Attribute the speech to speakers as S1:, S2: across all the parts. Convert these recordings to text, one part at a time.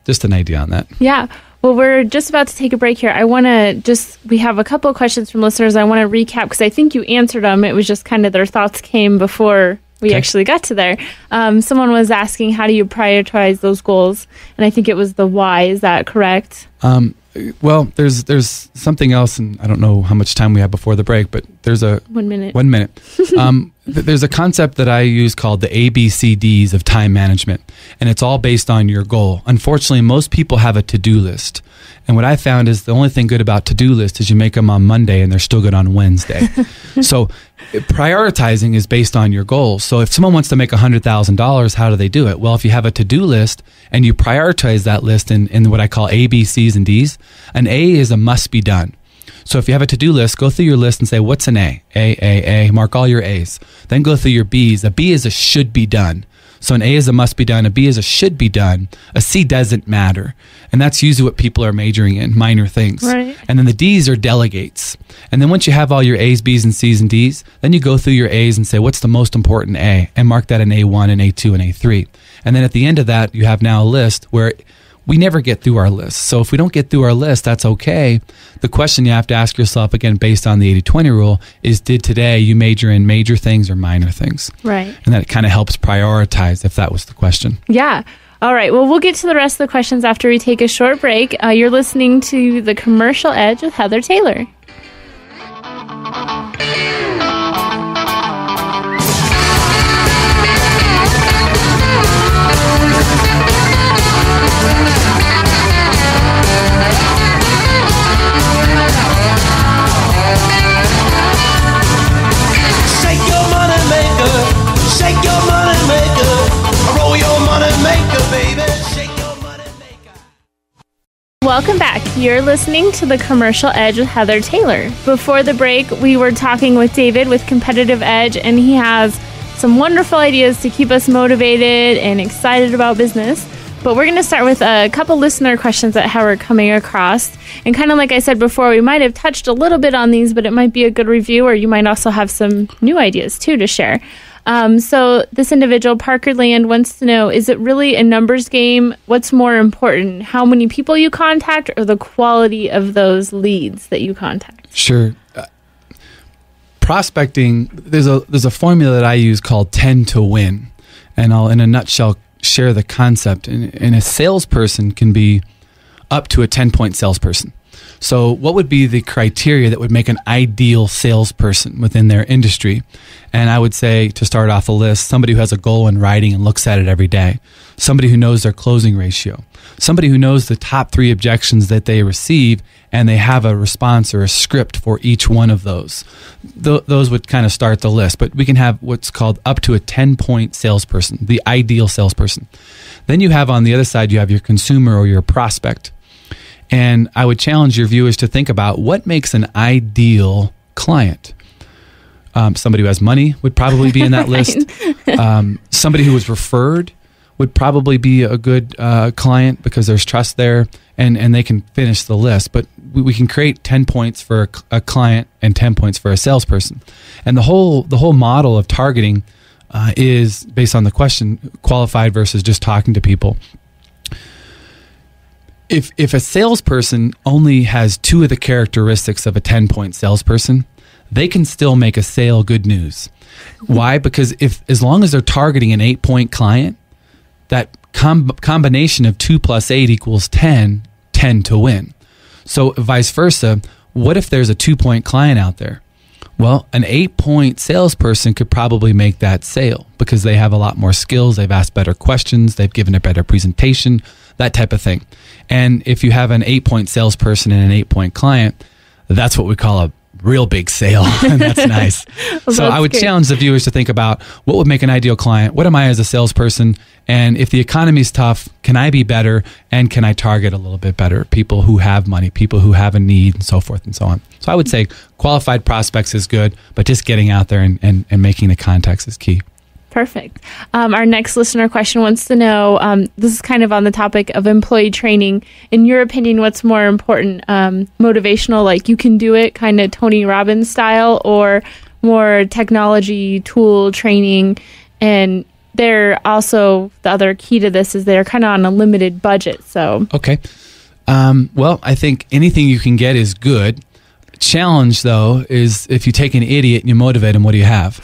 S1: just an idea on that.
S2: Yeah. Well, we're just about to take a break here. We have a couple of questions from listeners. I want to recap because I think you answered them. It was just kind of their thoughts came before we actually got to there. Someone was asking, how do you prioritize those goals? And I think it was the why. Is that correct?
S1: Well, there's something else, and I don't know how much time we have before the break, but there's a
S2: 1 minute.
S1: 1 minute. There's a concept that I use called the ABCDs of time management, and it's all based on your goal. Unfortunately, most people have a to-do list, and what I found is the only thing good about to-do list is you make them on Monday and they're still good on Wednesday. So prioritizing is based on your goals. So if someone wants to make $100,000, how do they do it? Well, if you have a to-do list and you prioritize that list in what I call A, B, C's, and D's, an A is a must be done. So if you have a to-do list, go through your list and say, what's an A? A, mark all your A's. Then go through your B's. A B is a should be done. So an A is a must be done, a B is a should be done, a C doesn't matter. And that's usually what people are majoring in, minor things.
S2: Right.
S1: And then the D's are delegates. And then once you have all your A's, B's, and C's and D's, then you go through your A's and say, what's the most important A? And mark that an A1, an A2, and A3. And then at the end of that, you have now a list where we never get through our list. So if we don't get through our list, that's okay. The question you have to ask yourself, again, based on the 80-20 rule, is did today you major in major things or minor things?
S2: Right.
S1: And that kind of helps prioritize if that was the question.
S2: Yeah. All right. Well, we'll get to the rest of the questions after we take a short break. You're listening to The Commercial Edge with Heather Taylor. Welcome back. You're listening to The Commercial Edge with Heather Taylor. Before the break, we were talking with David with Competitive Edge, and he has some wonderful ideas to keep us motivated and excited about business. But we're going to start with a couple listener questions that we're coming across. And kind of like I said before, we might have touched a little bit on these, but it might be a good review, or you might also have some new ideas, too, to share. So this individual, Parker Land, wants to know, is it really a numbers game? What's more important, how many people you contact or the quality of those leads that you contact?
S1: Sure. Prospecting, there's a formula that I use called 10 to win. And I'll, in a nutshell, share the concept. And a salesperson can be up to a 10-point salesperson. So what would be the criteria that would make an ideal salesperson within their industry? And I would say, to start off the list, somebody who has a goal in writing and looks at it every day. Somebody who knows their closing ratio. Somebody who knows the top 3 objections that they receive, and they have a response or a script for each one of those. Those would kind of start the list. But we can have what's called up to a 10-point salesperson, the ideal salesperson. Then you have on the other side, you have your consumer or your prospect. And I would challenge your viewers to think about what makes an ideal client. Somebody who has money would probably be in that list. Somebody who was referred would probably be a good client because there's trust there, and they can finish the list. But we can create 10 points for a client and 10 points for a salesperson. And the whole model of targeting is based on the question, qualified versus just talking to people. If a salesperson only has 2 of the characteristics of a 10-point salesperson, they can still make a sale good news. Why? Because as long as they're targeting an 8-point client, that combination of 2 plus 8 equals 10 to win. So vice versa, what if there's a 2-point client out there? Well, an 8-point salesperson could probably make that sale because they have a lot more skills, they've asked better questions, they've given a better presentation, that type of thing. And if you have an 8-point salesperson and an 8-point client, that's what we call a real big sale. And that's nice.
S2: Well,
S1: so I would challenge the viewers to think about what would make an ideal client? What am I as a salesperson? And if the economy is tough, can I be better? And can I target a little bit better? People who have money, people who have a need, and so forth and so on. So I would say qualified prospects is good, but just getting out there and making the contacts is key.
S2: Perfect. Our next listener question wants to know, this is kind of on the topic of employee training. In your opinion, what's more important, motivational, like you can do it, kind of Tony Robbins style, or more technology tool training and they're also, the other key to this is they're kind of on a limited budget. So
S1: Okay. Well, I think anything you can get is good. Challenge, though, is if you take an idiot and you motivate him, what do you have?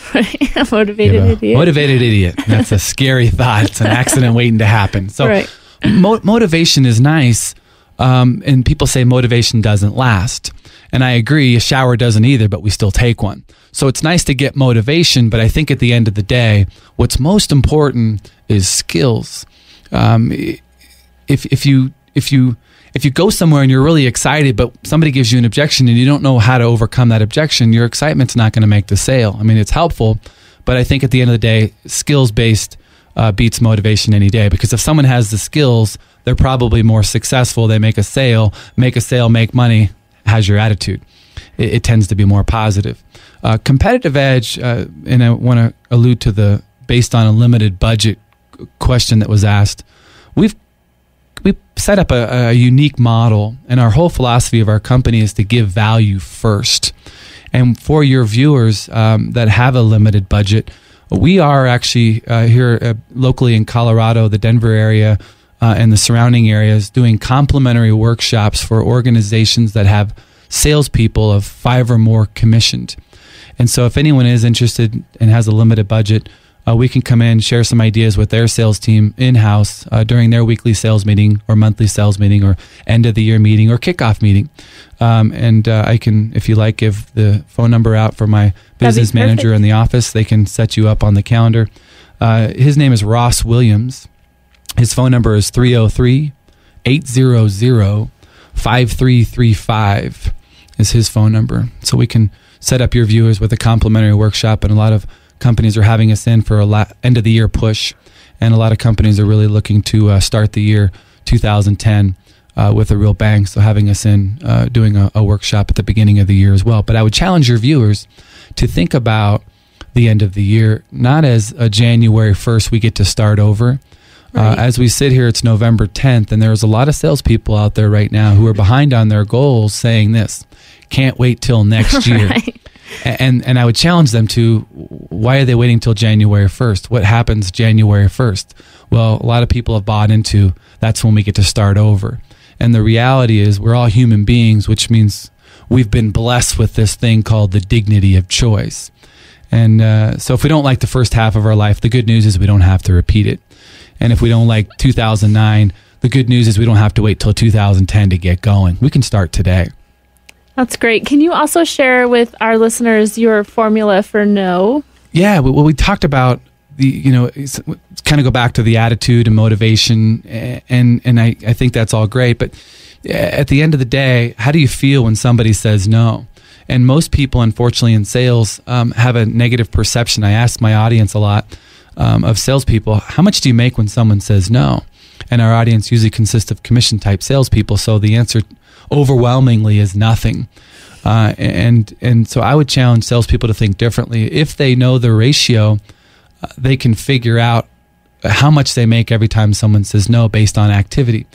S2: A motivated idiot.
S1: Motivated idiot. That's a scary thought. It's an accident waiting to happen. So
S2: Right.
S1: Motivation is nice, and people say motivation doesn't last. And I agree, a shower doesn't either, but we still take one. So it's nice to get motivation, but I think at the end of the day, what's most important is skills. If you go somewhere and you're really excited, but somebody gives you an objection and you don't know how to overcome that objection, your excitement's not going to make the sale. I mean, it's helpful, but I think at the end of the day, skills-based beats motivation any day, because if someone has the skills, they're probably more successful. They make a sale, make money, has your attitude. It tends to be more positive. Competitive edge, and I want to allude to the based on a limited budget question that was asked. We've set up a unique model, and our whole philosophy of our company is to give value first. And for your viewers that have a limited budget, we are actually here locally in Colorado, the Denver area, and the surrounding areas, doing complimentary workshops for organizations that have salespeople of 5 or more commissioned. And so if anyone is interested and has a limited budget, we can come in, share some ideas with their sales team in-house during their weekly sales meeting or monthly sales meeting or end-of-the-year meeting or kickoff meeting. And I can, if you like, give the phone number out for my business manager in the office. They can set you up on the calendar. His name is Ross Williams. His phone number is 303-800-5335 is his phone number. So we can set up your viewers with a complimentary workshop, and a lot of companies are having us in for a end of the year push, and a lot of companies are really looking to start the year 2010 with a real bang. So having us in doing a workshop at the beginning of the year as well. But I would challenge your viewers to think about the end of the year not as a January 1st we get to start over. Right. As we sit here, it's November 10th, and there's a lot of salespeople out there right now who are behind on their goals, saying this: "Can't wait till next year."
S2: Right.
S1: And I would challenge them to, why are they waiting till January 1st? What happens January 1st? Well, a lot of people have bought into that's when we get to start over. And the reality is we're all human beings, which means we've been blessed with this thing called the dignity of choice. And so if we don't like the first half of our life, the good news is we don't have to repeat it. And if we don't like 2009, the good news is we don't have to wait till 2010 to get going. We can start today.
S2: That's great. Can you also share with our listeners your formula for no?
S1: Yeah, well, we talked about it's kind of go back to the attitude and motivation, and I think that's all great. But at the end of the day, how do you feel when somebody says no? And most people, unfortunately, in sales have a negative perception. I ask my audience a lot of salespeople, how much do you make when someone says no? And our audience usually consists of commission-type salespeople, so the answer overwhelmingly is nothing. And so I would challenge salespeople to think differently. If they know the ratio, they can figure out how much they make every time someone says no based on activity.